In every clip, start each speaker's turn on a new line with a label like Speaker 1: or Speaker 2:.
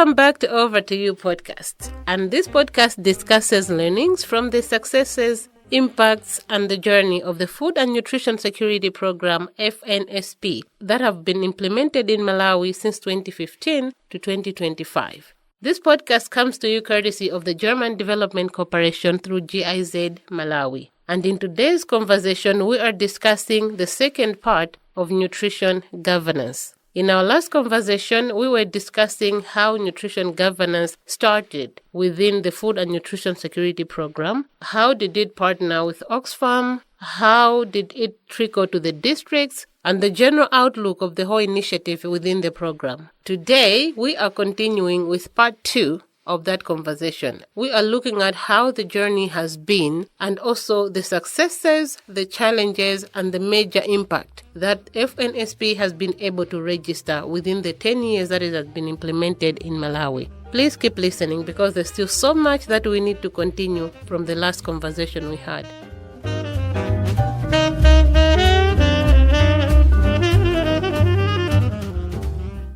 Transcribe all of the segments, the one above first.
Speaker 1: Welcome back to Over to You podcast. And this podcast discusses learnings from the successes, impacts, and the journey of the Food and Nutrition Security Program, FNSP, that have been implemented in Malawi since 2015 to 2025. This podcast comes to you courtesy of the German Development Corporation through GIZ Malawi. And in today's conversation, we are discussing the second part of nutrition governance. In our last conversation, we were discussing how nutrition governance started within the Food and Nutrition Security Program. How did it partner with Oxfam? How did it trickle to the districts? And the general outlook of the whole initiative within the program. Today, we are continuing with part 2 of that conversation. We are looking at how the journey has been and also the successes, the challenges, and the major impact that FNSP has been able to register within the 10 years that it has been implemented in Malawi. Please keep listening because there's still so much that we need to continue from the last conversation we had.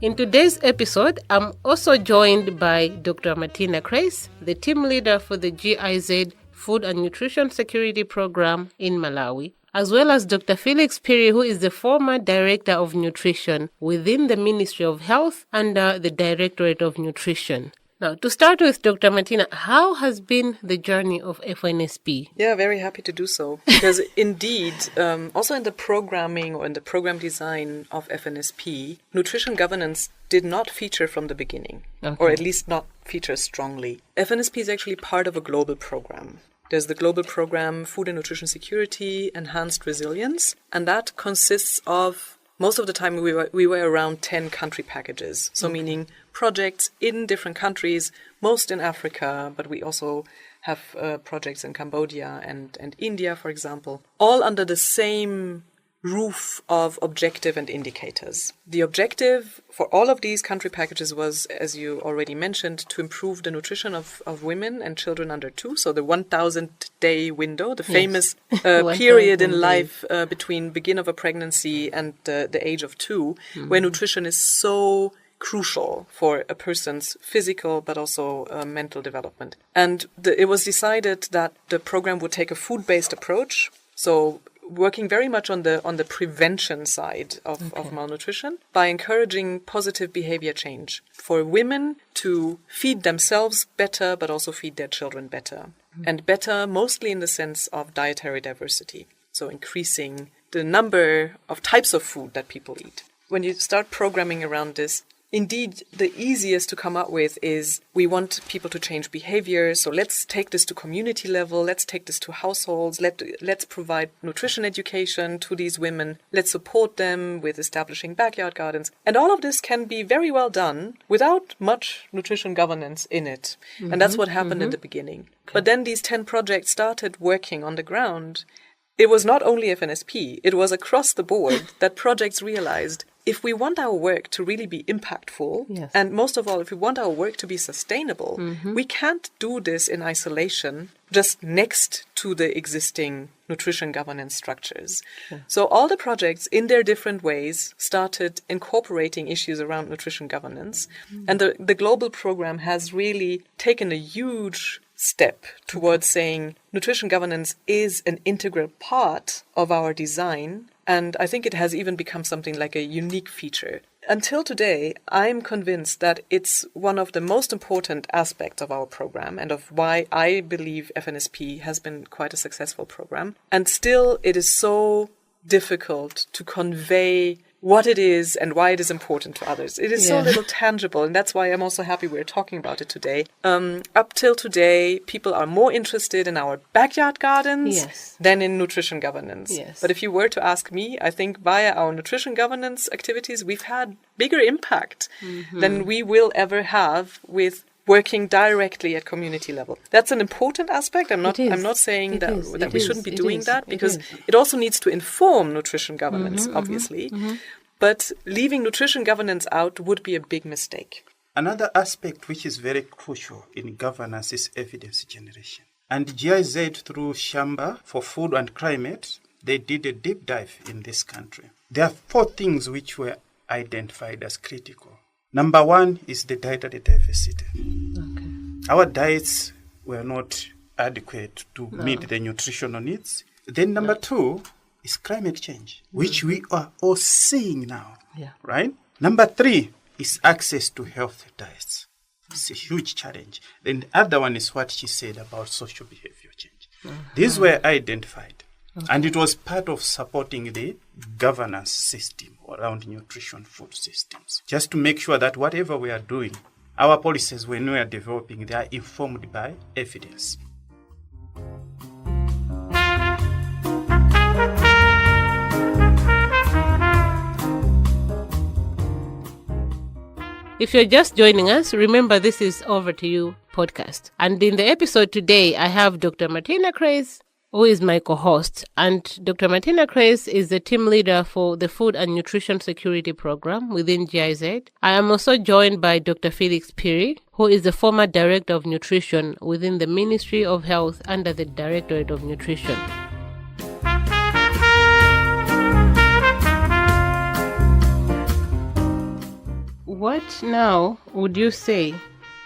Speaker 1: In today's episode, I'm also joined by Dr. Martina Kreis, the team leader for the GIZ Food and Nutrition Security Program in Malawi, as well as Dr. Felix Piri, who is the former Director of Nutrition within the Ministry of Health under the Directorate of Nutrition. Now, to start with, Dr. Martina, how has been the journey of FNSP?
Speaker 2: Yeah, very happy to do so. Because indeed, also in the programming or in the program design of FNSP, nutrition governance did not feature from the beginning, or at least not feature strongly. FNSP is actually part of a global program. There's the global program Food and Nutrition Security, Enhanced Resilience, and that consists of, most of the time we were around 10 country packages. So meaning projects in different countries, most in Africa, but we also have projects in Cambodia and India, for example, all under the same roof of objective and indicators. The objective for all of these country packages was, as you already mentioned, to improve the nutrition of women and children under 2, so the 1,000-day window, the famous period in life between begin of a pregnancy and the age of 2, where nutrition is so crucial for a person's physical but also mental development. And it was decided that the program would take a food-based approach, so working very much on the prevention side of malnutrition by encouraging positive behavior change for women to feed themselves better but also feed their children better. And better mostly in the sense of dietary diversity, so increasing the number of types of food that people eat. When you start programming around this, indeed, the easiest to come up with is we want people to change behavior. So let's take this to community level. Let's take this to households. Let's provide nutrition education to these women. Let's support them with establishing backyard gardens. And all of this can be very well done without much nutrition governance in it. And that's what happened in the beginning. But then these 10 projects started working on the ground. It was not only FNSP. It was across the board that projects realized if we want our work to really be impactful, and most of all, if we want our work to be sustainable, we can't do this in isolation just next to the existing nutrition governance structures. So all the projects, in their different ways, started incorporating issues around nutrition governance. And the global program has really taken a huge step towards saying nutrition governance is an integral part of our design. And I think it has even become something like a unique feature. Until today, I'm convinced that it's one of the most important aspects of our program and of why I believe FNSP has been quite a successful program. And still, it is so difficult to convey what it is and why it is important to others. It is so little tangible, and that's why I'm also happy we're talking about it today. Up till today, people are more interested in our backyard gardens than in nutrition governance. But if you were to ask me, I think via our nutrition governance activities, we've had bigger impact than we will ever have with working directly at community level. That's an important aspect. I'm not saying that we shouldn't be doing that, because it also needs to inform nutrition governance, obviously. But leaving nutrition governance out would be a big mistake.
Speaker 3: Another aspect which is very crucial in governance is evidence generation. And GIZ, through Shamba for Food and Climate, they did a deep dive in this country. There are 4 things which were identified as critical. Number one is the dietary diversity.
Speaker 1: Okay.
Speaker 3: Our diets were not adequate to meet the nutritional needs. Then number two is climate change, which we are all seeing now, right? Number three is access to healthy diets. It's a huge challenge. Then the other one is what she said about social behavior change. These were identified, and it was part of supporting the governance system around nutrition food systems, just to make sure that whatever we are doing, our policies, when we are developing, they are informed by evidence.
Speaker 1: If you're just joining us, remember this is Over to You podcast. And in the episode today, I have Dr. Martina Kreis, who is my co-host. And Dr. Martina Kreis is the team leader for the Food and Nutrition Security Program within GIZ. I am also joined by Dr. Felix Piri, who is the former Director of Nutrition within the Ministry of Health under the Directorate of Nutrition. What now would you say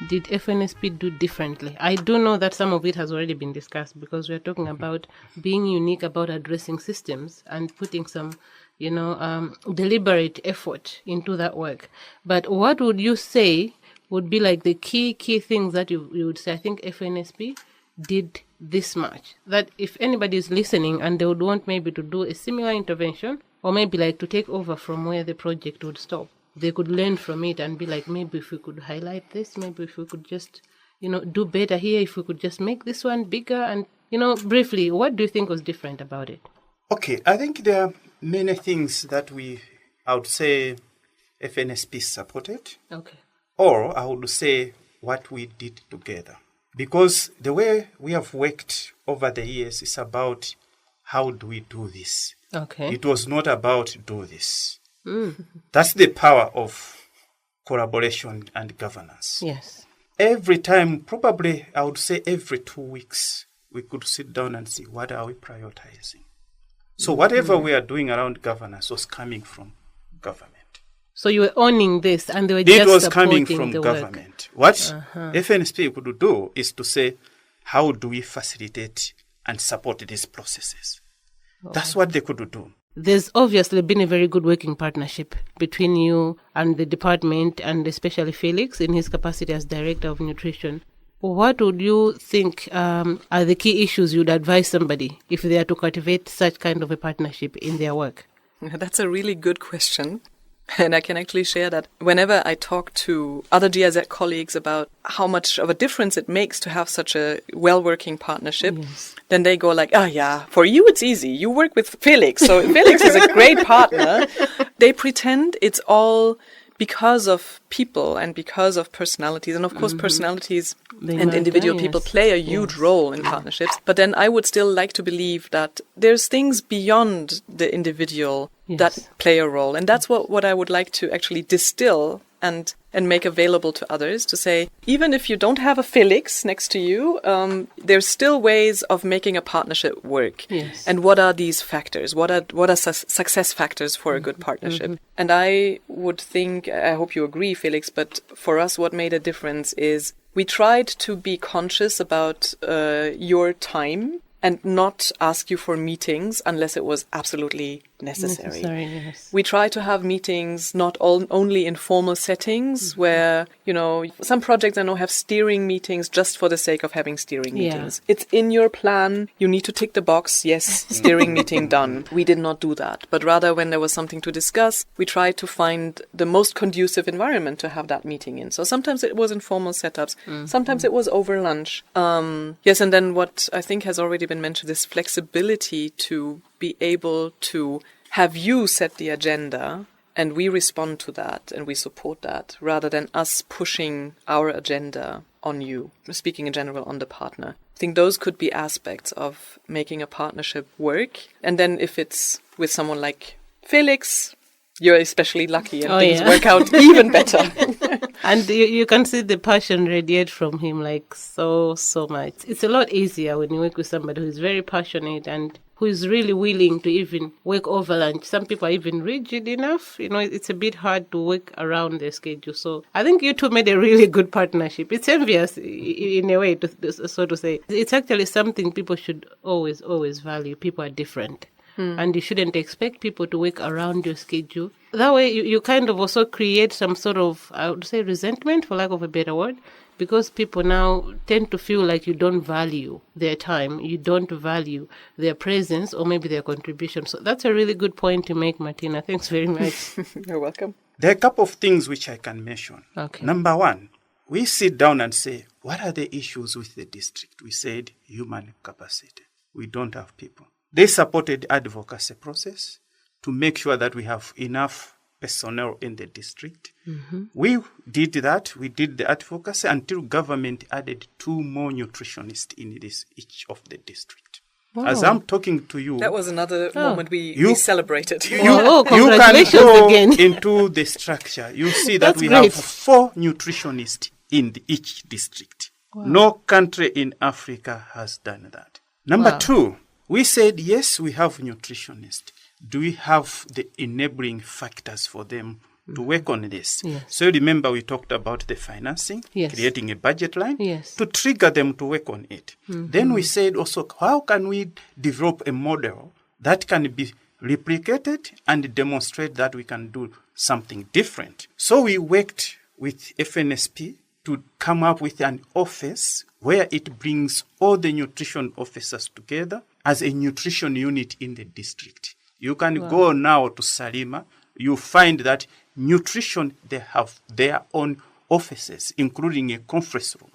Speaker 1: did FNSP do differently? I do know that some of it has already been discussed because we're talking about being unique about addressing systems and putting some, deliberate effort into that work. But what would you say would be like the key things that you would say, I think FNSP did this much? That if anybody is listening and they would want maybe to do a similar intervention or maybe like to take over from where the project would stop, they could learn from it and be like, maybe if we could highlight this, maybe if we could just, do better here, if we could just make this one bigger. And, briefly, what do you think was different about it?
Speaker 3: Okay, I think there are many things that I would say FNSP supported.
Speaker 1: Okay.
Speaker 3: Or I would say what we did together. Because the way we have worked over the years is about how do we do this.
Speaker 1: Okay.
Speaker 3: It was not about do this. That's the power of collaboration and governance.
Speaker 1: Yes.
Speaker 3: Every time, probably I would say every 2 weeks, we could sit down and see what are we prioritizing. So whatever we are doing around governance was coming from government.
Speaker 1: So you were owning this and they were just
Speaker 3: supporting
Speaker 1: supporting
Speaker 3: it was coming from
Speaker 1: the
Speaker 3: government. What FNSP could do is to say, how do we facilitate and support these processes? That's what they could do.
Speaker 1: There's obviously been a very good working partnership between you and the department, and especially Felix in his capacity as Director of Nutrition. What would you think are the key issues you'd advise somebody if they are to cultivate such kind of a partnership in their work?
Speaker 2: That's a really good question. And I can actually share that whenever I talk to other GIZ colleagues about how much of a difference it makes to have such a well-working partnership, then they go like, for you it's easy. You work with Felix, so Felix is a great partner. They pretend it's all because of people and because of personalities. And of course, personalities and individual people play a huge role in partnerships. But then I would still like to believe that there's things beyond the individual that play a role. And that's what I would like to actually distill and make available to others, to say, even if you don't have a Felix next to you, there's still ways of making a partnership work.
Speaker 1: Yes.
Speaker 2: And what are these factors? What are success factors for a good partnership? And I would think, I hope you agree, Felix, but for us, what made a difference is we tried to be conscious about your time and not ask you for meetings unless it was absolutely necessary.
Speaker 1: Yes.
Speaker 2: We try to have meetings not only in formal settings where, some projects I know have steering meetings just for the sake of having steering meetings. It's in your plan. You need to tick the box. Yes, steering meeting done. We did not do that. But rather when there was something to discuss, we tried to find the most conducive environment to have that meeting in. So sometimes it was in formal setups. Sometimes it was over lunch. And then what I think has already been mentioned, this flexibility to be able to have you set the agenda and we respond to that and we support that rather than us pushing our agenda on you, speaking in general on the partner. I think those could be aspects of making a partnership work. And then if it's with someone like Felix, you're especially lucky and things work out even better.
Speaker 1: And you can see the passion radiate from him like so much. It's a lot easier when you work with somebody who's very passionate and who is really willing to even work over lunch. Some people are even rigid enough. It's a bit hard to work around their schedule. So I think you two made a really good partnership. It's envious in a way, so to say. It's actually something people should always, always value. People are different. And you shouldn't expect people to work around your schedule. That way, you kind of also create some sort of, I would say, resentment, for lack of a better word, because people now tend to feel like you don't value their time, you don't value their presence, or maybe their contribution. So that's a really good point to make, Martina. Thanks very much.
Speaker 2: You're welcome.
Speaker 3: There are a couple of things which I can mention.
Speaker 1: Okay.
Speaker 3: Number one, we sit down and say, what are the issues with the district? We said human capacity. We don't have people. They supported advocacy process to make sure that we have enough personnel in the district. Mm-hmm. We did that. We did the advocacy until government added 2 more nutritionists in each of the district. Wow. As I'm talking to you,
Speaker 2: that was another moment we celebrated.
Speaker 3: You can go into the structure. You see that we have 4 nutritionists in each district. Wow. No country in Africa has done that. Number 2, we said, yes, we have nutritionists. Do we have the enabling factors for them to work on this?
Speaker 1: Yes.
Speaker 3: So remember we talked about the financing, creating a budget line to trigger them to work on it. Mm-hmm. Then we said also, how can we develop a model that can be replicated and demonstrate that we can do something different? So we worked with FNSP to come up with an office where it brings all the nutrition officers together as a nutrition unit in the district. You can go now to Salima. You find that nutrition, they have their own offices, including a conference room,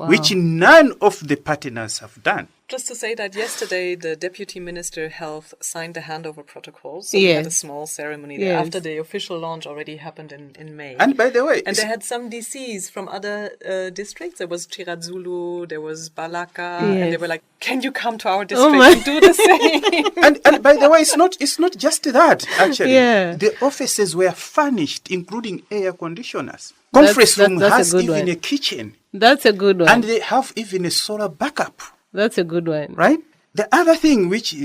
Speaker 3: which none of the partners have done.
Speaker 2: Just to say that yesterday, the Deputy Minister Health signed the handover protocols. So we had a small ceremony there after the official launch already happened in May.
Speaker 3: And by the way...
Speaker 2: And they had some DCs from other districts. There was Chirazulu, there was Balaka, and they were like, can you come to our district and do the same?
Speaker 3: and by the way, it's not just that, actually. The offices were furnished, including air conditioners. Conference room has even a kitchen.
Speaker 1: That's a good one.
Speaker 3: And they have even a solar backup.
Speaker 1: That's a good one.
Speaker 3: Right? The other thing which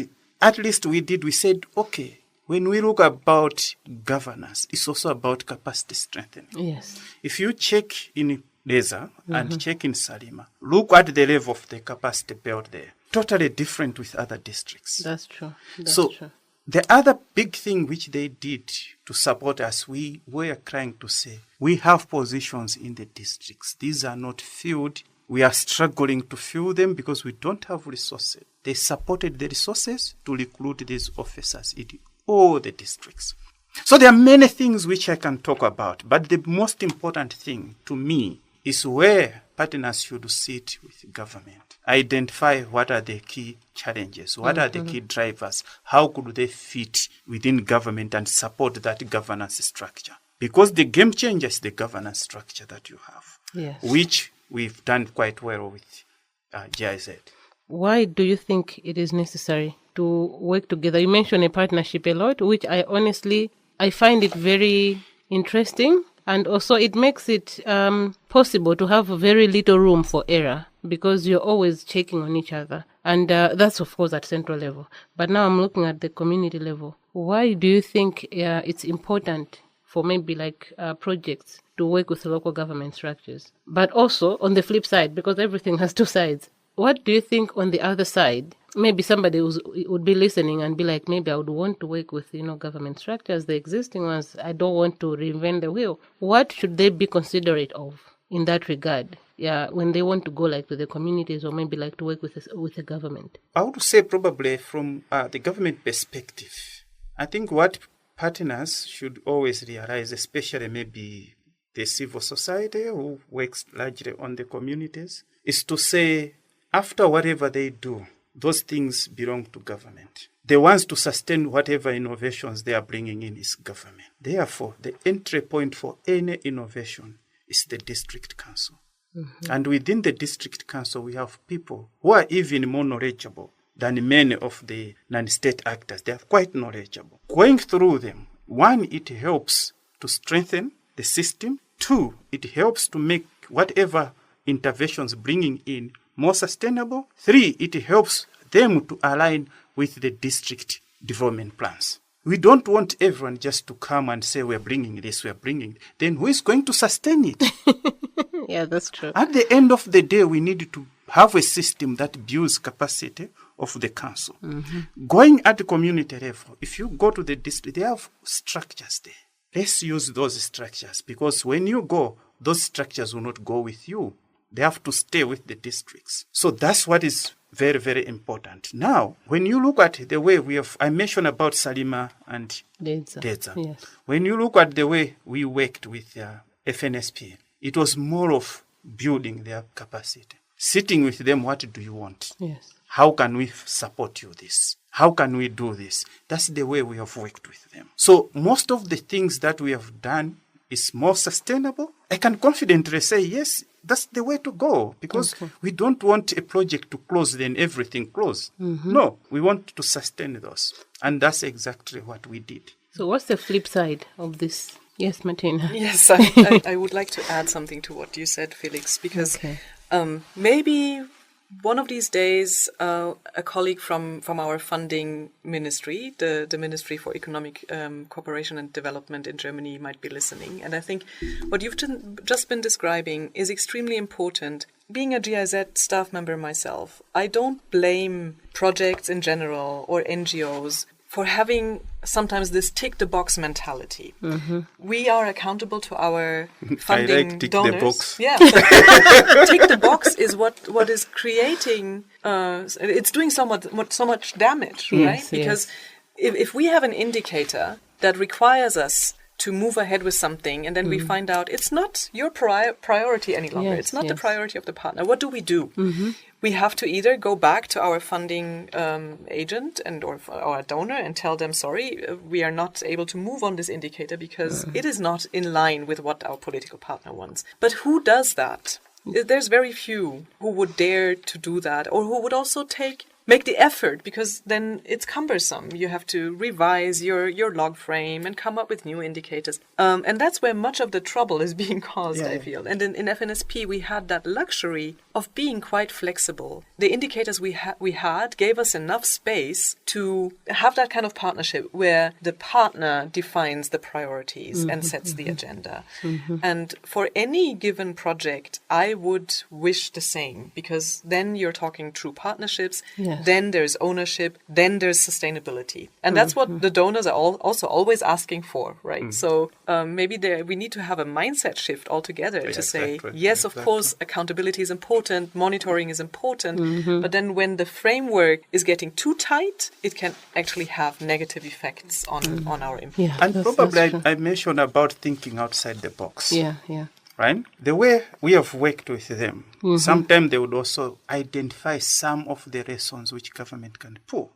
Speaker 3: at least we did, we said, okay, when we look about governance, it's also about capacity strengthening.
Speaker 1: Yes.
Speaker 3: If you check in Leza and check in Salima, look at the level of the capacity built there. Totally different with other districts.
Speaker 1: That's true.
Speaker 3: The other big thing which they did to support us, we were trying to say, we have positions in the districts. These are not filled. We are struggling to fill them because we don't have resources. They supported the resources to recruit these officers in all the districts. So there are many things which I can talk about, but the most important thing to me is where partners should sit with government. Identify what are the key challenges, what are the key drivers, how could they fit within government and support that governance structure. Because the game changer is the governance structure that you have, which we've done quite well with GIZ.
Speaker 1: Why do you think it is necessary to work together? You mentioned a partnership a lot, which I find it very interesting. And also it makes it possible to have very little room for error because you're always checking on each other. And that's, of course, at central level. But now I'm looking at the community level. Why do you think it's important for maybe projects to work with local government structures? But also on the flip side, because everything has 2 sides, what do you think on the other side? Maybe somebody would be listening and be like, maybe I would want to work with, government structures, the existing ones. I don't want to reinvent the wheel. What should they be considerate of in that regard? When they want to go to the communities or maybe to work with the government?
Speaker 3: I would say probably from the government perspective, I think what partners should always realize, especially maybe the civil society who works largely on the communities, is to say, after whatever they do, those things belong to government. The ones to sustain whatever innovations they are bringing in is government. Therefore, the entry point for any innovation is the district council. And within the district council, we have people who are even more knowledgeable than many of the non-state actors. They are quite knowledgeable. Going through them, 1, it helps to strengthen the system. 2, it helps to make whatever interventions bringing in more sustainable. 3, it helps them to align with the district development plans. We don't want everyone just to come and say, we're bringing this, we're bringing it. Then who is going to sustain it?
Speaker 1: Yeah, that's true.
Speaker 3: At the end of the day, we need to have a system that builds capacity of the council. Going at the community level, if you go to the district, they have structures there. Let's use those structures, because when you go, those structures will not go with you. They have to stay with the districts. So that's what is very, very important. Now, when you look at the way I mentioned about Salima and Dedza.
Speaker 1: Yes.
Speaker 3: When you look at the way we worked with FNSP, it was more of building their capacity. Sitting with them, what do you want?
Speaker 1: Yes.
Speaker 3: How can we support you this? How can we do this? That's the way we have worked with them. So most of the things that we have done is more sustainable. I can confidently say, yes, that's the way to go, because we don't want a project to close, then everything close. No, we want to sustain those. And that's exactly what we did.
Speaker 1: So what's the flip side of this? Yes, Martina.
Speaker 2: Yes, I would like to add something to what you said, Felix, because maybe one of these days, a colleague from our funding ministry, the Ministry for Economic Cooperation and Development in Germany, might be listening. And I think what you've just been describing is extremely important. Being a GIZ staff member myself, I don't blame projects in general or NGOs for having sometimes this tick-the-box mentality. We are accountable to our funding donors.
Speaker 3: The box.
Speaker 2: Yeah, tick the box is what is creating. It's doing so much damage, right? Because if we have an indicator that requires us to move ahead with something, and then we find out it's not your priority any longer. It's not the priority of the partner. What do? We have to either go back to our funding agent or our donor and tell them, sorry, we are not able to move on this indicator because it is not in line with what our political partner wants. But who does that? There's very few who would dare to do that, or who would also make the effort, because then it's cumbersome. You have to revise your log frame and come up with new indicators. And that's where much of the trouble is being caused, I feel. And in FNSP, we had that luxury of being quite flexible. The indicators we had gave us enough space to have that kind of partnership where the partner defines the priorities and sets the agenda. And for any given project, I would wish the same, because then you're talking true partnerships. Then there's ownership, then there's sustainability. And that's what the donors are also always asking for, right? So maybe we need to have a mindset shift altogether to say, yes, of course, accountability is important, monitoring is important, but then when the framework is getting too tight, it can actually have negative effects on our impact.
Speaker 3: And probably I mentioned about thinking outside the box. Right? The way we have worked with them, sometimes they would also identify some of the lessons which government can pull.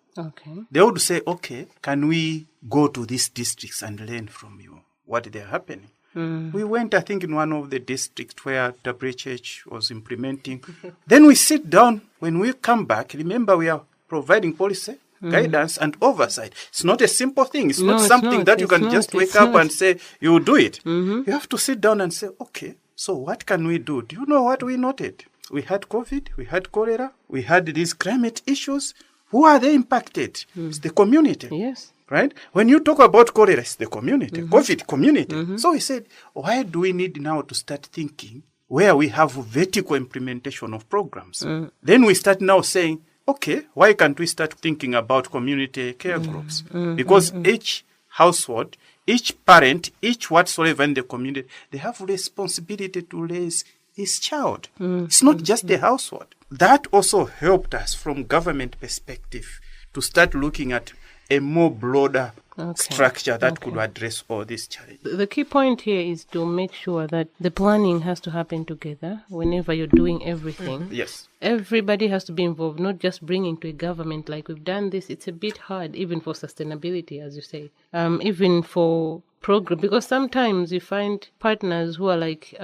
Speaker 3: They would say, okay, can we go to these districts and learn from you what they're happening? We went, I think, in one of the districts where WHH was implementing. Then we sit down. When we come back, remember we are providing policy, guidance and oversight. It's not a simple thing. It's not something that you can just wake up and say, you do it. You have to sit down and say, okay, so what can we do? Do you know what we noted? We had COVID, we had cholera, we had these climate issues. Who are they impacted? It's the community.
Speaker 1: Yes.
Speaker 3: Right? When you talk about cholera, it's the community. COVID, community. So we said, why do we need now to start thinking where we have vertical implementation of programs? Then we start now saying, okay, why can't we start thinking about community care groups? Because each household, each parent, each whatsoever in the community, they have responsibility to raise his child. It's not just the household. That also helped us from government perspective to start looking at a more broader structure that could address all these challenges.
Speaker 1: The key point here is to make sure that the planning has to happen together whenever you're doing everything.
Speaker 3: Yes.
Speaker 1: Everybody has to be involved, not just bringing to a government like we've done this. It's a bit hard, even for sustainability, as you say, even for program, because sometimes you find partners who are like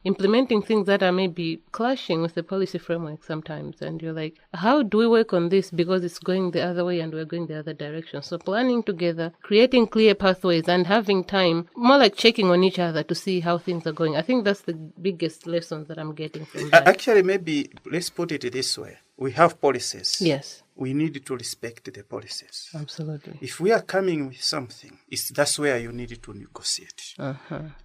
Speaker 1: implementing things that are maybe clashing with the policy framework sometimes, and you're like, how do we work on this, because it's going the other way and we're going the other direction? So planning together, creating clear pathways and having time, more like checking on each other to see how things are going. I think that's the biggest lesson that I'm getting from that.
Speaker 3: Actually, maybe let's put it this way. we have policies.
Speaker 1: Yes.
Speaker 3: We need to respect the policies.
Speaker 1: Absolutely.
Speaker 3: If we are coming with something, that's where you need to negotiate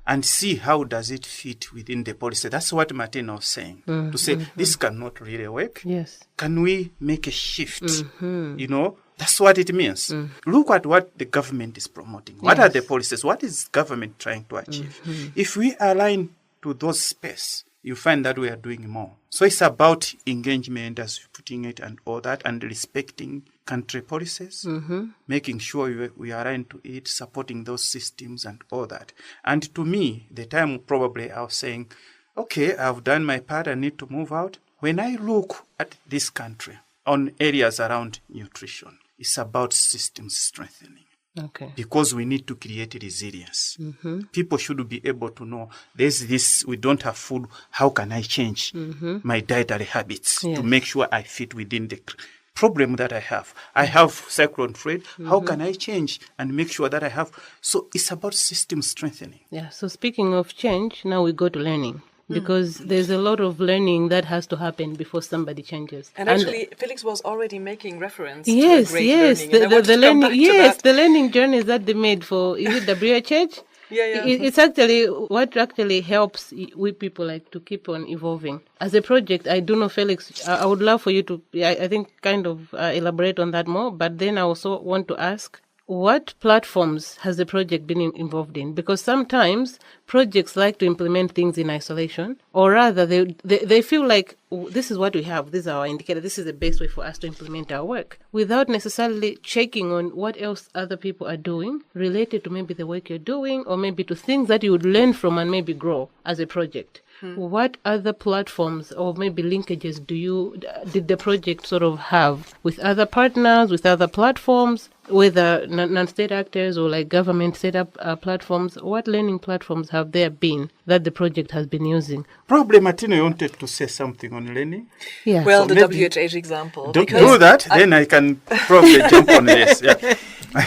Speaker 3: and see how does it fit within the policy. That's what Martina was saying. To say, this cannot really work.
Speaker 1: Yes.
Speaker 3: Can we make a shift? You know, that's what it means. Look at what the government is promoting. What are the policies? What is government trying to achieve? If we align to those space, you find that we are doing more. So it's about engagement, as you're putting it, and all that, and respecting country policies, making sure we are align to it, supporting those systems and all that. And to me, the time probably I was saying, okay, I've done my part, I need to move out. When I look at this country on areas around nutrition, it's about systems strengthening.
Speaker 1: Okay.
Speaker 3: Because we need to create resilience. People should be able to know there's this, we don't have food, how can I change my dietary habits to make sure I fit within the problem that I have? I have cyclone Fred, how can I change and make sure that I have? So it's about system strengthening.
Speaker 1: Yeah, so speaking of change, now we go to learning. Because there's a lot of learning that has to happen before somebody changes.
Speaker 2: And actually, Felix was already making reference
Speaker 1: to
Speaker 2: a great learning.
Speaker 1: The learning, the learning journeys that they made for, is it WHH? It's actually what actually helps we people like to keep on evolving. As a project, I do know, Felix, I would love for you to, I think, kind of elaborate on that more. But then I also want to ask, what platforms has the project been involved in? Because sometimes projects like to implement things in isolation, or rather they feel like, this is what we have, this is our indicator, this is the best way for us to implement our work, without necessarily checking on what else other people are doing related to maybe the work you're doing, or maybe to things that you would learn from and maybe grow as a project. What other platforms or maybe linkages did the project sort of have with other partners, with other platforms, whether non-state actors or like government set up platforms? What learning platforms have there been that the project has been using?
Speaker 3: Probably Martina wanted to say something on learning.
Speaker 1: Yeah.
Speaker 2: Well, so the WHH example.
Speaker 3: Do that, then I can probably jump on this. Yeah.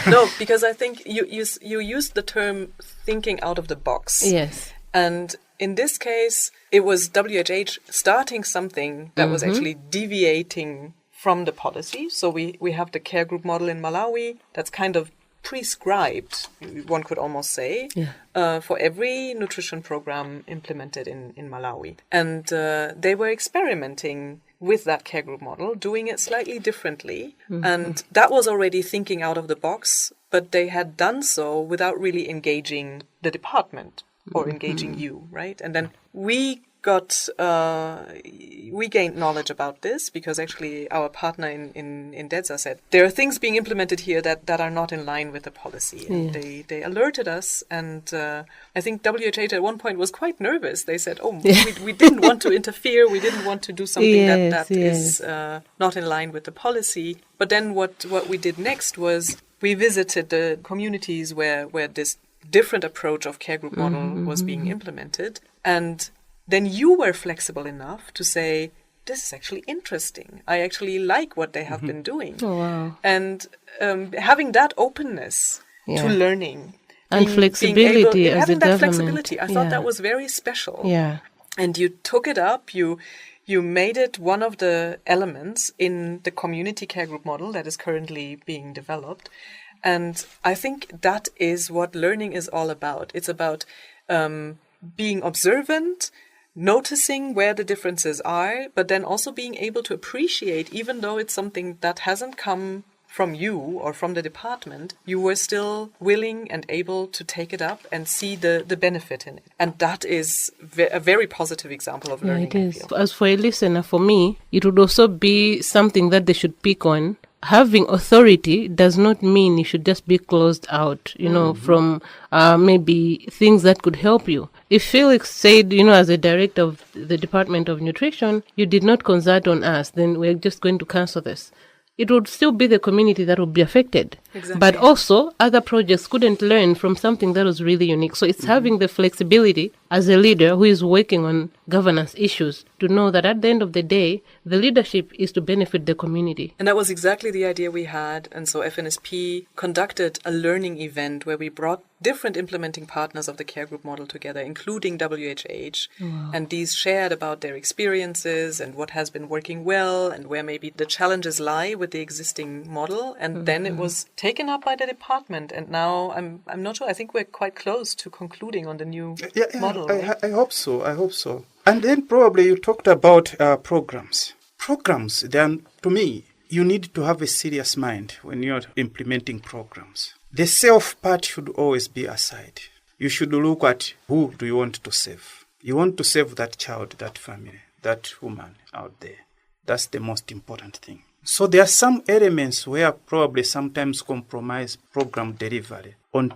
Speaker 2: No, because I think you used the term thinking out of the box.
Speaker 1: Yes.
Speaker 2: And in this case, it was WHH starting something that was actually deviating from the policy. So we have the care group model in Malawi that's kind of prescribed, one could almost say, for every nutrition program implemented in Malawi. And they were experimenting with that care group model, doing it slightly differently. And that was already thinking out of the box, but they had done so without really engaging the department or engaging you, right? And then we gained knowledge about this because actually our partner in DEDSA said there are things being implemented here that are not in line with the policy. And they alerted us, and I think WHH at one point was quite nervous. They said, we didn't want to interfere, we didn't want to do something that is not in line with the policy. But then what we did next was we visited the communities where this different approach of care group model was being implemented, and then you were flexible enough to say, this is actually interesting. I actually like what they have been doing.
Speaker 1: Oh, wow.
Speaker 2: And having that openness to learning.
Speaker 1: And flexibility as a government. Having that flexibility.
Speaker 2: I thought that was very special.
Speaker 1: Yeah.
Speaker 2: And you took it up, you made it one of the elements in the community care group model that is currently being developed. And I think that is what learning is all about. It's about being observant, noticing where the differences are, but then also being able to appreciate, even though it's something that hasn't come from you or from the department, you were still willing and able to take it up and see the benefit in it. And that is a very positive example of learning.
Speaker 1: Yeah, it is. As for a listener, for me, it would also be something that they should pick on. Having authority does not mean you should just be closed out, from maybe things that could help you. If Felix said, as a director of the Department of Nutrition, you did not consult on us, then we're just going to cancel this. It would still be the community that would be affected.
Speaker 2: Exactly.
Speaker 1: But also, other projects couldn't learn from something that was really unique. So it's having the flexibility as a leader who is working on governance issues to know that at the end of the day, the leadership is to benefit the community.
Speaker 2: And that was exactly the idea we had. And so FNSP conducted a learning event where we brought different implementing partners of the care group model together, including WHH.
Speaker 1: Wow.
Speaker 2: And these shared about their experiences and what has been working well and where maybe the challenges lie with the existing model. And then it was taken up by the department. And now I'm not sure. I think we're quite close to concluding on the new model.
Speaker 3: I hope so. I hope so. And then probably you talked about programs. Programs, then to me, you need to have a serious mind when you're implementing programs. The self part should always be aside. You should look at who do you want to save. You want to save that child, that family, that woman out there. That's the most important thing. So there are some elements where probably sometimes compromise program delivery on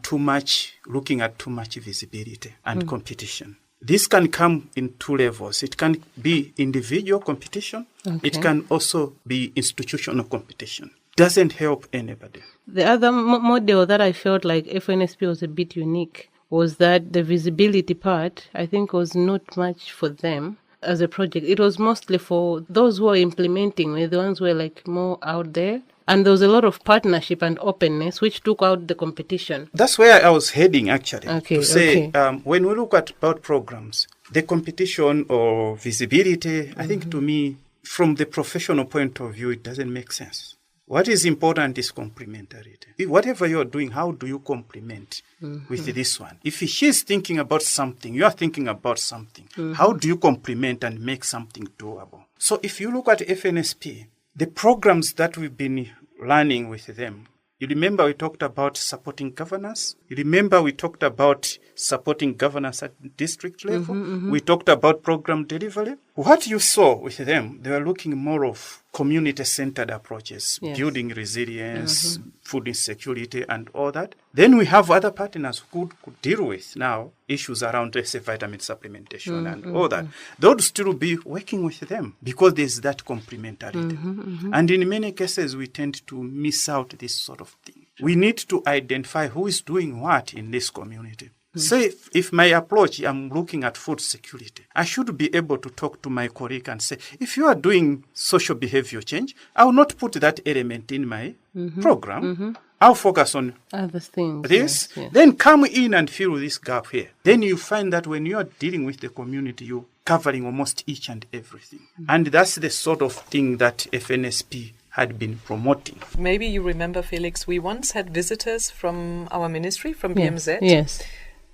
Speaker 3: looking at too much visibility and competition. This can come in two levels. It can be individual competition. Okay. It can also be institutional competition. Doesn't help anybody.
Speaker 1: The other model that I felt like FNSP was a bit unique was that the visibility part, I think, was not much for them as a project. It was mostly for those who are implementing, the ones who were like more out there. And there was a lot of partnership and openness, which took out the competition.
Speaker 3: That's where I was heading, actually, to say when we look at about programs, the competition or visibility, I think to me, from the professional point of view, it doesn't make sense. What is important is complementarity. Whatever you're doing, how do you complement with this one? If she's thinking about something, you are thinking about something. How do you complement and make something doable? So if you look at FNSP, the programs that we've been learning with them, you remember we talked about supporting governance? You remember we talked about supporting governance at district level? We talked about program delivery. What you saw with them, they were looking more of community-centered approaches, building resilience, food insecurity, and all that. Then we have other partners who could deal with now issues around, let's say, vitamin supplementation and all that. They would still be working with them because there's that complementarity. And in many cases, we tend to miss out this sort of thing. We need to identify who is doing what in this community. So if my approach, I'm looking at food security, I should be able to talk to my colleague and say, if you are doing social behavior change, I will not put that element in my program. I'll focus on
Speaker 1: other things.
Speaker 3: This, then come in and fill this gap here. Then you find that when you are dealing with the community, you're covering almost each and everything. And that's the sort of thing that FNSP had been promoting.
Speaker 2: Maybe you remember, Felix, we once had visitors from our ministry, from BMZ.
Speaker 1: Yes.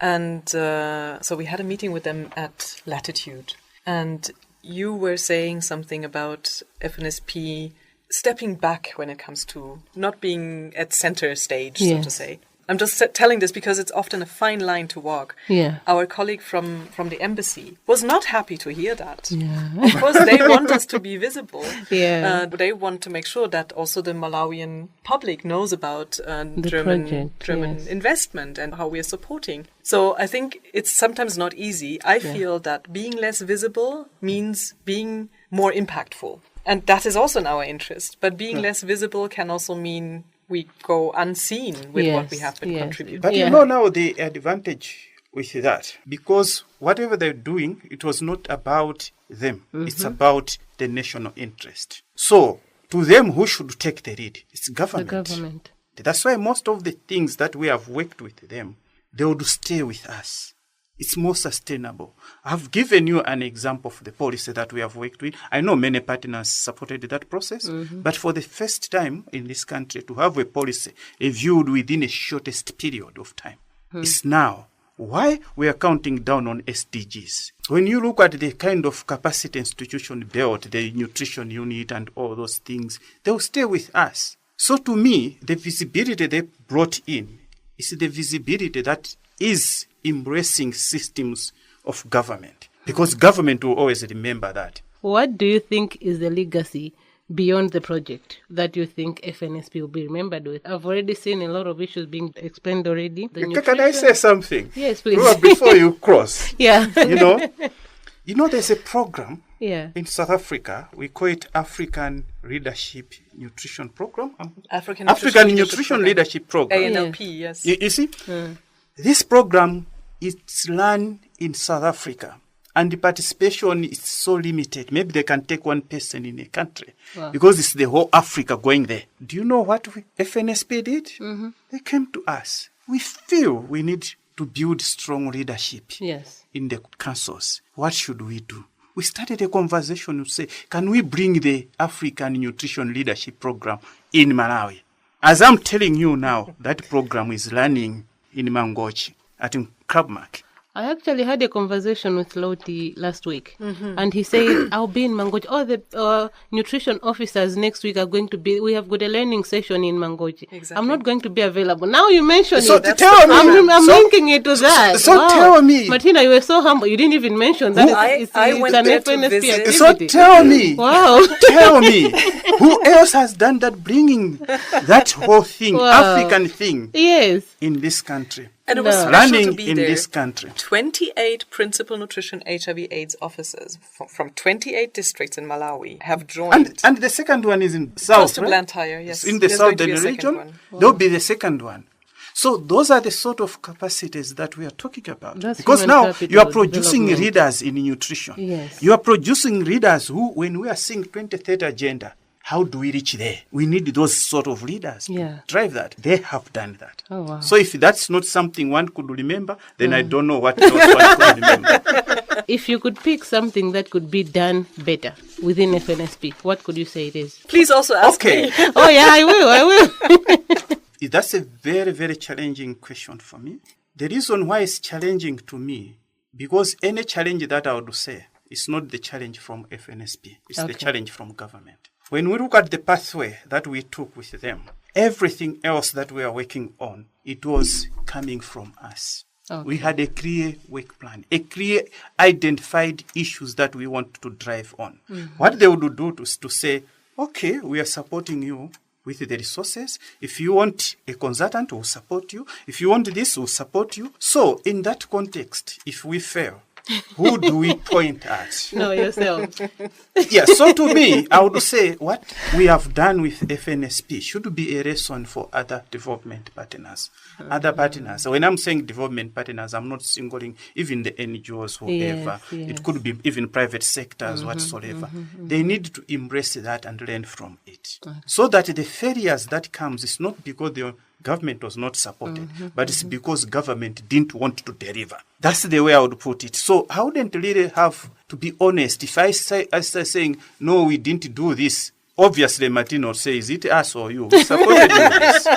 Speaker 2: And so we had a meeting with them at Latitude. And you were saying something about FNSP stepping back when it comes to not being at center stage, so to say. I'm just telling this because it's often a fine line to walk. Our colleague from the embassy was not happy to hear that. Because they want us to be visible. They want to make sure that also the Malawian public knows about German investment and how we are supporting. So I think it's sometimes not easy. I feel that being less visible means being more impactful. And that is also in our interest. But being less visible can also mean we go unseen with what we have been contributing.
Speaker 3: But you know now the advantage with that, because whatever they're doing, it was not about them. It's about the national interest. So to them, who should take the lead? It's government.
Speaker 1: The government.
Speaker 3: That's why most of the things that we have worked with them, they would stay with us. It's more sustainable. I've given you an example of the policy that we have worked with. I know many partners supported that process, but for the first time in this country to have a policy reviewed within a shortest period of time, it's now. Why? We are counting down on SDGs. When you look at the kind of capacity institution built, the nutrition unit and all those things, they'll stay with us. So to me, the visibility they brought in is the visibility that is embracing systems of government, because government will always remember that.
Speaker 1: What do you think is the legacy beyond the project that you think FNSP will be remembered with? I've already seen a lot of issues being explained already.
Speaker 3: Can I say something?
Speaker 1: Yes, please.
Speaker 3: Before you cross.
Speaker 1: You
Speaker 3: know, there's a program
Speaker 1: in
Speaker 3: South Africa. We call it African Leadership Nutrition Program.
Speaker 2: African
Speaker 3: Nutrition Leadership Program.
Speaker 2: ANLP, yes.
Speaker 3: You see, this program is run in South Africa. And the participation is so limited. Maybe they can take one person in a country because it's the whole Africa going there. Do you know what FNSP did? Mm-hmm. They came to us. We feel we need to build strong leadership in the councils. What should we do? We started a conversation to say, can we bring the African Nutrition Leadership Program in Malawi? As I'm telling you now, that program is running in Mangochi at Krabmark.
Speaker 1: I actually had a conversation with Loti last week, and he said, I'll be in Mangochi. All the nutrition officers next week are going to be, we have got a learning session in Mangochi.
Speaker 2: Exactly.
Speaker 1: I'm not going to be available. Now you mentioned
Speaker 3: so
Speaker 1: it.
Speaker 3: Tell me.
Speaker 1: I'm linking it to that.
Speaker 3: So tell me.
Speaker 1: Martina, you were so humble. You didn't even mention that
Speaker 2: I went
Speaker 1: an
Speaker 2: there to
Speaker 1: FNSP
Speaker 2: visit.
Speaker 1: activity.
Speaker 3: So tell me.
Speaker 1: Wow.
Speaker 3: Tell me. Who else has done that, bringing that whole thing, African thing, in this country?
Speaker 2: And it was special to be
Speaker 3: in
Speaker 2: there.
Speaker 3: This country.
Speaker 2: 28 principal nutrition HIV/AIDS officers from 28 districts in Malawi have joined.
Speaker 3: And the second one is in south,
Speaker 2: Close to
Speaker 3: right?
Speaker 2: Blantyre, yes.
Speaker 3: In the
Speaker 2: There's going to
Speaker 3: southern
Speaker 2: be a
Speaker 3: region,
Speaker 2: second one.
Speaker 3: there'll be the second one. So those are the sort of capacities that we are talking about.
Speaker 1: That's
Speaker 3: because now
Speaker 1: capital
Speaker 3: you are producing
Speaker 1: development.
Speaker 3: leaders in nutrition.
Speaker 1: Yes.
Speaker 3: You are producing leaders who, when we are seeing 2030 agenda, how do we reach there? We need those sort of leaders to drive that. They have done that.
Speaker 1: Oh, wow.
Speaker 3: So if that's not something one could remember, then I don't know what else one could remember.
Speaker 1: If you could pick something that could be done better within FNSP, what could you say it is?
Speaker 2: Please also ask me.
Speaker 1: Oh, yeah, I will.
Speaker 3: That's a very, very challenging question for me. The reason why it's challenging to me, because any challenge that I would say is not the challenge from FNSP. It's the challenge from government. When we look at the pathway that we took with them, everything else that we are working on, it was coming from us. We had a clear work plan, a clear identified issues that we want to drive on. What they would do is to say, okay, we are supporting you with the resources. If you want a consultant, we'll support you. If you want this, we'll support you. So in that context, if we fail, who do we point at?
Speaker 1: No, yourself.
Speaker 3: So to me, I would say what we have done with FNSP should be a lesson for other development partners. Other partners. So when I'm saying development partners, I'm not singling even the NGOs, whoever. It could be even private sectors, whatsoever. They need to embrace that and learn from it. So that the failures that comes is not because the government was not supported, but it's because government didn't want to deliver. That's the way I would put it. So I wouldn't really have to be honest. If I start saying, no, we didn't do this, obviously Martin would say, is it us or you? We supported you with this.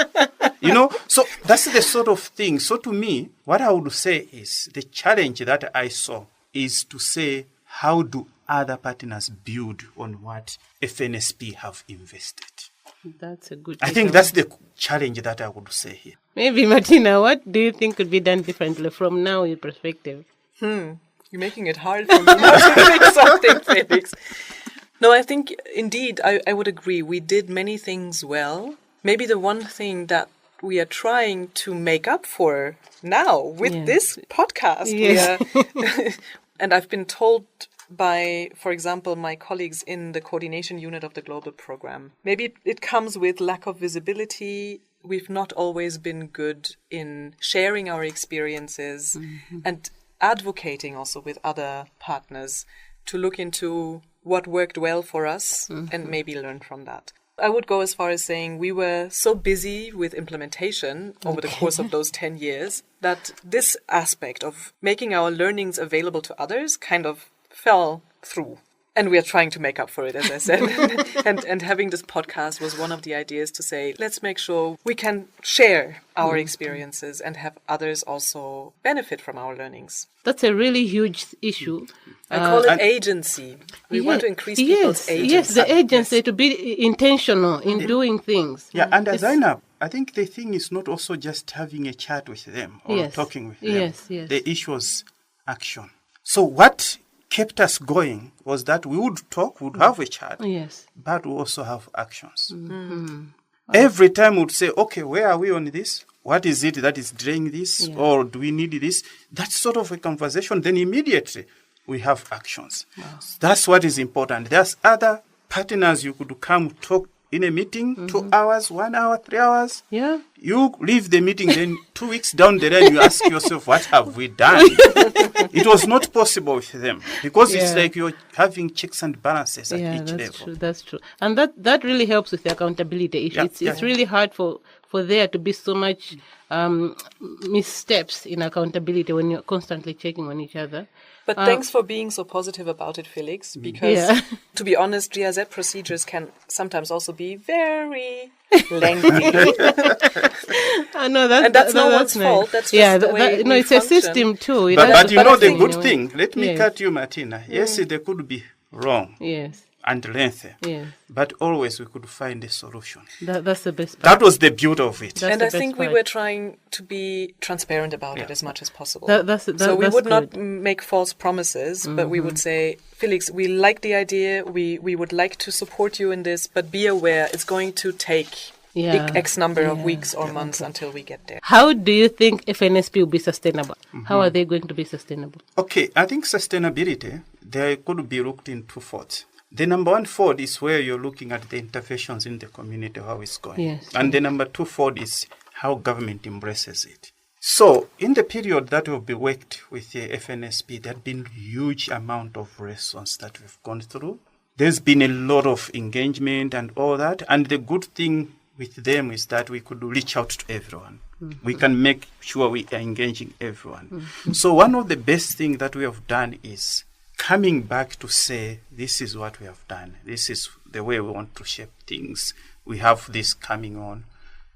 Speaker 3: So that's the sort of thing. So to me, what I would say is the challenge that I saw is to say, how do other partners build on what FNSP have invested?
Speaker 1: That's a good
Speaker 3: I think that's the challenge that I would say here.
Speaker 1: Maybe, Martina, what do you think could be done differently from now your perspective?
Speaker 2: You're making it hard for me to think something, Felix. No, I think indeed I would agree. We did many things well. Maybe the one thing that we are trying to make up for now with this podcast. And I've been told by, for example, my colleagues in the coordination unit of the global program. Maybe it comes with lack of visibility. We've not always been good in sharing our experiences and advocating also with other partners to look into what worked well for us and maybe learn from that. I would go as far as saying we were so busy with implementation over the course of those 10 years that this aspect of making our learnings available to others kind of fell through. And we are trying to make up for it, as I said. and having this podcast was one of the ideas to say, let's make sure we can share our experiences and have others also benefit from our learnings.
Speaker 1: That's a really huge issue.
Speaker 2: I call it agency. We want to increase people's agency.
Speaker 1: Yes, the agency to be intentional in doing things.
Speaker 3: Yeah, and as Zainab, I think the thing is not also just having a chat with them or talking with them.
Speaker 1: Yes.
Speaker 3: The issue was action. So what kept us going was that we would talk, we would have a chat, but we also have actions. Every time we would say, okay, where are we on this? What is it that is delaying this? Or do we need this? That's sort of a conversation. Then immediately we have actions. Wow. That's what is important. There's other partners, you could come talk in a meeting, 2 hours, 1 hour, 3 hours.
Speaker 1: Yeah.
Speaker 3: You leave the meeting, then 2 weeks down the line, you ask yourself, what have we done? It was not possible with them because it's like you're having checks and balances at each level.
Speaker 1: That's true. And that really helps with the accountability issue. It's really hard for there to be so much missteps in accountability when you're constantly checking on each other.
Speaker 2: But thanks for being so positive about it, Felix, because to be honest, GIZ procedures can sometimes also be very lengthy. That's no one's fault. That's just the way
Speaker 1: it's
Speaker 2: function.
Speaker 1: A system too.
Speaker 3: But you know the good thing, let me cut you, Martina. Yes, they could be wrong.
Speaker 1: Yes.
Speaker 3: And lengthy. Yeah. But always we could find a solution.
Speaker 1: That's the best part.
Speaker 3: That was the beauty of it.
Speaker 2: And I think we were trying to be transparent about it as much as possible.
Speaker 1: So
Speaker 2: we would not make false promises, but we would say, Felix, we like the idea, we would like to support you in this, but be aware it's going to take X number of weeks or months until we get there.
Speaker 1: How do you think FNSP will be sustainable? How are they going to be sustainable?
Speaker 3: Okay, I think sustainability, there could be looked in two folds. The number one fold is where you're looking at the interventions in the community, how it's going.
Speaker 1: Yes.
Speaker 3: And the number two fold is how government embraces it. So in the period that we've been worked with the FNSP, there have been huge amount of response that we've gone through. There's been a lot of engagement and all that. And the good thing with them is that we could reach out to everyone. We can make sure we are engaging everyone. So one of the best things that we have done is coming back to say, this is what we have done. This is the way we want to shape things. We have this coming on.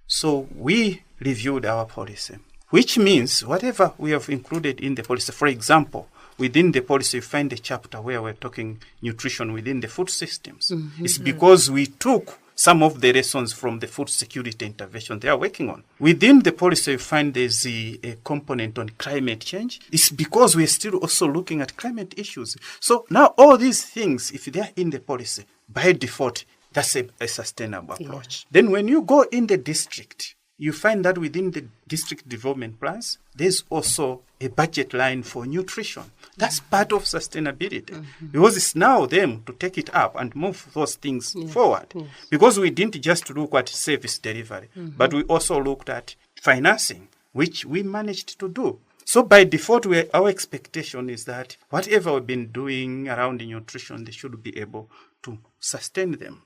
Speaker 3: So we reviewed our policy, which means whatever we have included in the policy, for example, within the policy, you find a chapter where we're talking nutrition within the food systems. It's because we took some of the lessons from the food security intervention they are working on. Within the policy, you find there's a component on climate change. It's because we're still also looking at climate issues. So now all these things, if they're in the policy, by default, that's a sustainable approach. Then when you go in the district, you find that within the district development plans, there's also a budget line for nutrition. That's part of sustainability. Because it's now them to take it up and move those things forward. Because we didn't just look at service delivery, but we also looked at financing, which we managed to do. So by default, our expectation is that whatever we've been doing around the nutrition, they should be able to sustain them.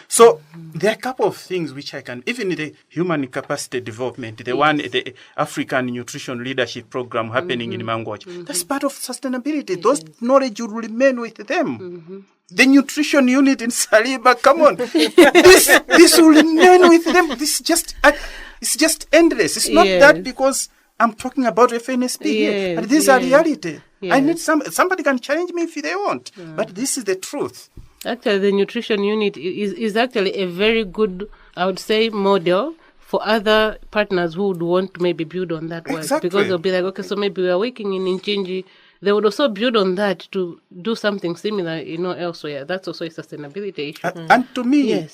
Speaker 3: So there are a couple of things which I can, even the human capacity development, the African Nutrition Leadership Program happening in Mangwaji, that's part of sustainability. Those knowledge will remain with them. The nutrition unit in Saliba, come on, this will remain with them. This it's just endless. It's not that because I'm talking about FNSP here, but these are reality. I need somebody can challenge me if they want, but this is the truth.
Speaker 1: Actually, the nutrition unit is actually a very good, I would say, model for other partners who would want to maybe build on that work.
Speaker 3: Exactly.
Speaker 1: Because they'll be like, okay, so maybe we are working in Nchinji. They would also build on that to do something similar, elsewhere. That's also a sustainability issue.
Speaker 3: And to me,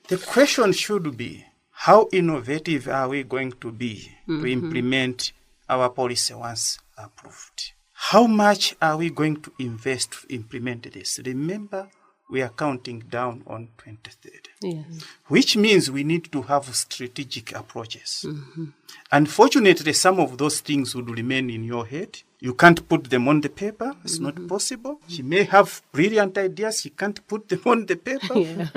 Speaker 3: the question should be, how innovative are we going to be to implement our policy once approved? How much are we going to invest to implement this? Remember, we are counting down on 2030, which means we need to have strategic approaches. Unfortunately, some of those things would remain in your head. You can't put them on the paper. It's not possible. She may have brilliant ideas. She can't put them on the paper.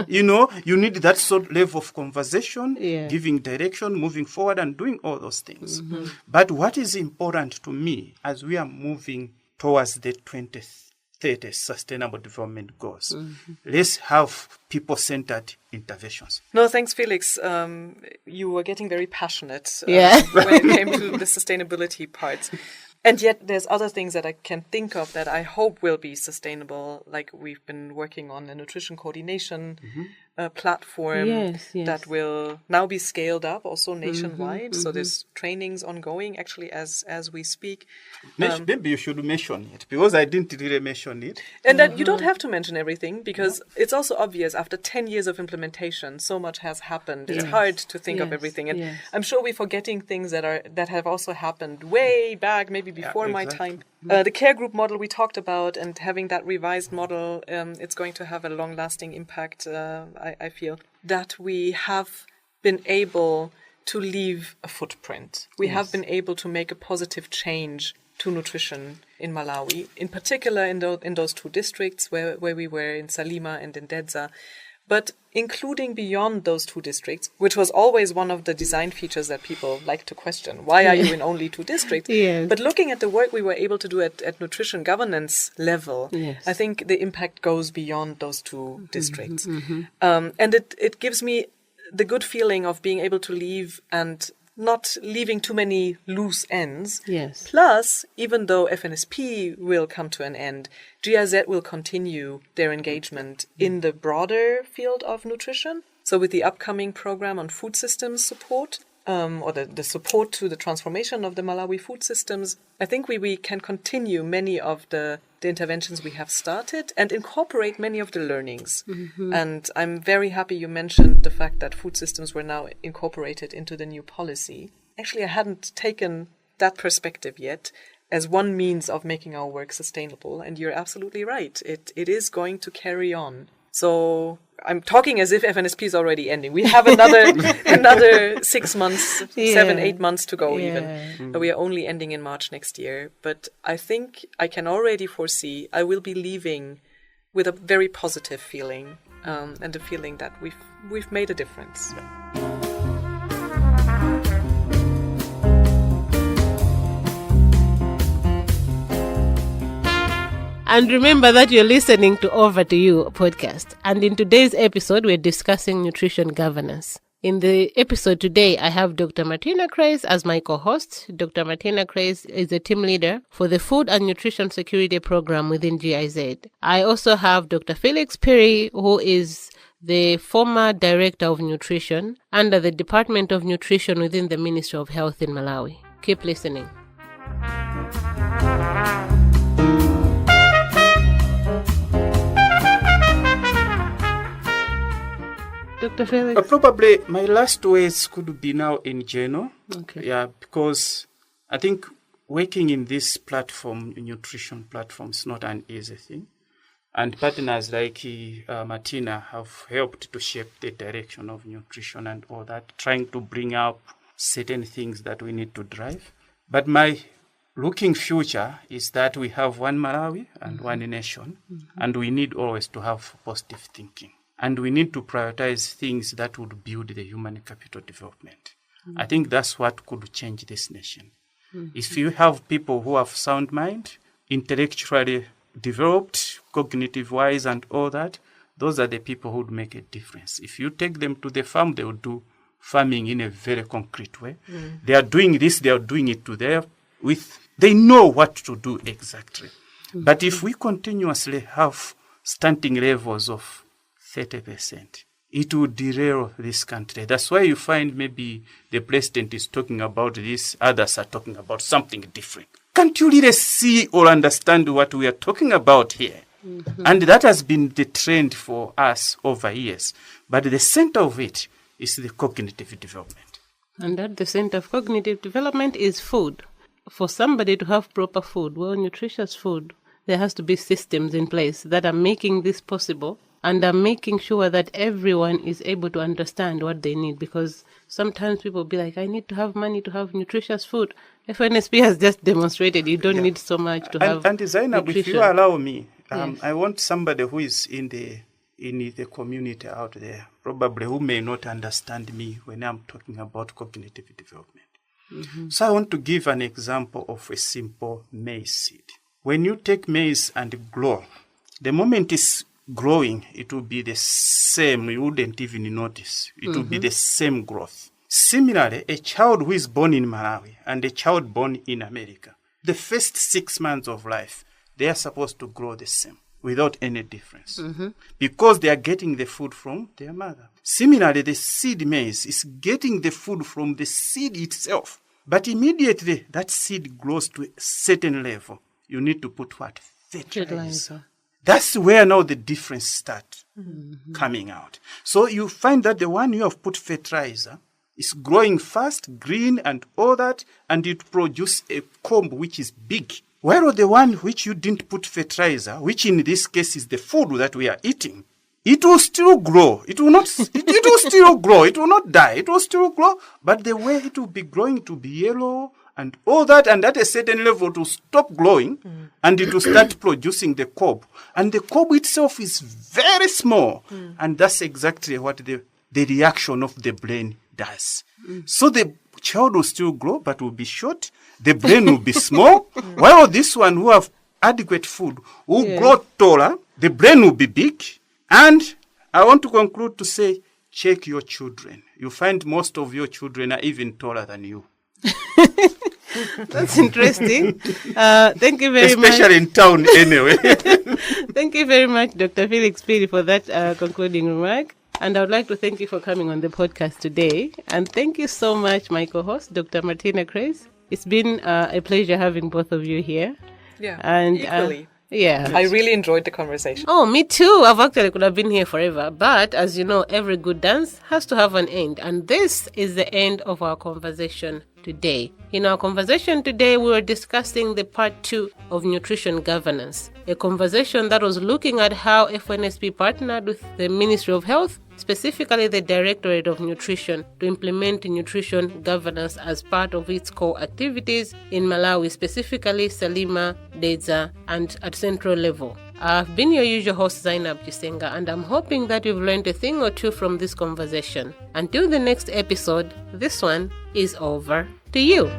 Speaker 3: You need that sort of level of conversation, giving direction, moving forward and doing all those things. But what is important to me as we are moving towards the 2030 Sustainable Development Goals, let's have people-centered interventions.
Speaker 2: No, thanks, Felix. You were getting very passionate when it came to the sustainability parts. And yet there's other things that I can think of that I hope will be sustainable, like we've been working on a nutrition coordination platform that will now be scaled up also nationwide. So there's trainings ongoing actually as we speak.
Speaker 3: Maybe you should mention it because I didn't really mention it.
Speaker 2: And that you don't have to mention everything because it's also obvious after 10 years of implementation, so much has happened. It's hard to think of everything. And I'm sure we're forgetting things that have also happened way back, maybe before my time. The care group model we talked about, and having that revised model, it's going to have a long-lasting impact, I feel, that we have been able to leave a footprint. We have been able to make a positive change to nutrition in Malawi, in particular in those two districts where we were, in Salima and in Dedza. But including beyond those two districts, which was always one of the design features that people like to question. Why are you in only two districts?
Speaker 1: Yes.
Speaker 2: But looking at the work we were able to do at nutrition governance level, I think the impact goes beyond those two districts. And it gives me the good feeling of being able to leave and not leaving too many loose ends.
Speaker 1: Yes.
Speaker 2: Plus, even though FNSP will come to an end, GIZ will continue their engagement in the broader field of nutrition. So with the upcoming program on food systems support, or the support to the transformation of the Malawi food systems, I think we can continue many of the interventions we have started and incorporate many of the learnings. And I'm very happy you mentioned the fact that food systems were now incorporated into the new policy. Actually, I hadn't taken that perspective yet as one means of making our work sustainable. And you're absolutely right. It is going to carry on. So I'm talking as if FNSP is already ending. We have another 6 months, 7-8 months to go even. We are only ending in March next year. But I think I can already foresee I will be leaving with a very positive feeling, and a feeling that we've made a difference.
Speaker 1: And remember that you're listening to Over to You podcast. And in today's episode, we're discussing nutrition governance. In the episode today, I have Dr. Martina Kreis as my co-host. Dr. Martina Kreis is a team leader for the Food and Nutrition Security Program within GIZ. I also have Dr. Felix Perry, who is the former Director of Nutrition under the Department of Nutrition within the Ministry of Health in Malawi. Keep listening. Dr. Felix?
Speaker 3: Probably my last words could be now in general.
Speaker 1: Okay.
Speaker 3: Yeah, because I think working in this platform, nutrition platform, is not an easy thing. And partners like Martina have helped to shape the direction of nutrition and all that, trying to bring up certain things that we need to drive. But my looking future is that we have one Malawi and one nation, and we need always to have positive thinking. And we need to prioritize things that would build the human capital development. I think that's what could change this nation. If you have people who have sound mind, intellectually developed, cognitive-wise and all that, those are the people who would make a difference. If you take them to the farm, they will do farming in a very concrete way. They are doing this, they are doing it they know what to do exactly. But if we continuously have stunting levels of 30%, it will derail this country. That's why you find maybe the president is talking about this, others are talking about something different. Can't you really see or understand what we are talking about here? And that has been the trend for us over years. But the center of it is the cognitive development.
Speaker 1: And at the center of cognitive development is food. For somebody to have proper food, well, nutritious food, there has to be systems in place that are making this possible. And are making sure that everyone is able to understand what they need. Because sometimes people be like, I need to have money to have nutritious food. FNSP has just demonstrated you don't need so much to have
Speaker 3: And Zainab,
Speaker 1: nutrition.
Speaker 3: if you allow me,
Speaker 1: Yes.
Speaker 3: I want somebody who is in the community out there, probably who may not understand me when I'm talking about cognitive development. So I want to give an example of a simple maize seed. When you take maize and grow, the moment it's growing, it will be the same. You wouldn't even notice. It will be the same growth. Similarly, a child who is born in Malawi and a child born in America, the first 6 months of life, they are supposed to grow the same without any difference because they are getting the food from their mother. Similarly, the seed maize is getting the food from the seed itself. But immediately that seed grows to a certain level, you need to put what? Fertilizer. That's where now the difference starts coming out. So you find that the one you have put fertilizer is growing fast, green and all that, and it produces a comb which is big. While the one which you didn't put fertilizer, which in this case is the food that we are eating, it will still grow. It will not. It will still grow. It will not die. It will still grow. But the way it will be growing, it will be yellow and all that. And at a certain level, it will stop growing and it will start producing the cob. And the cob itself is very small. And that's exactly what the reaction of the brain does. So the child will still grow, but will be short. The brain will be small. While this one who have adequate food will grow taller. The brain will be big. And I want to conclude to say, check your children. You find most of your children are even taller than you.
Speaker 1: That's interesting. Thank you very much.
Speaker 3: Especially in town, anyway.
Speaker 1: Thank you very much, Dr. Felix Pili, for that concluding remark. And I would like to thank you for coming on the podcast today. And thank you so much, my co-host, Dr. Martina Kreis. It's been a pleasure having both of you here.
Speaker 2: Yeah,
Speaker 1: and
Speaker 2: equally.
Speaker 1: Yeah.
Speaker 2: I really enjoyed the conversation.
Speaker 1: Oh, me too. I've actually could have been here forever. But as you know, every good dance has to have an end. And this is the end of our conversation today. In our conversation today, we were discussing the part 2 of nutrition governance, a conversation that was looking at how FNSP partnered with the Ministry of Health, specifically the Directorate of Nutrition, to implement nutrition governance as part of its core activities in Malawi, specifically Salima, Dedza, and at central level. I've been your usual host, Zainab Jisenga, and I'm hoping that you've learned a thing or two from this conversation. Until the next episode, this one is over to you.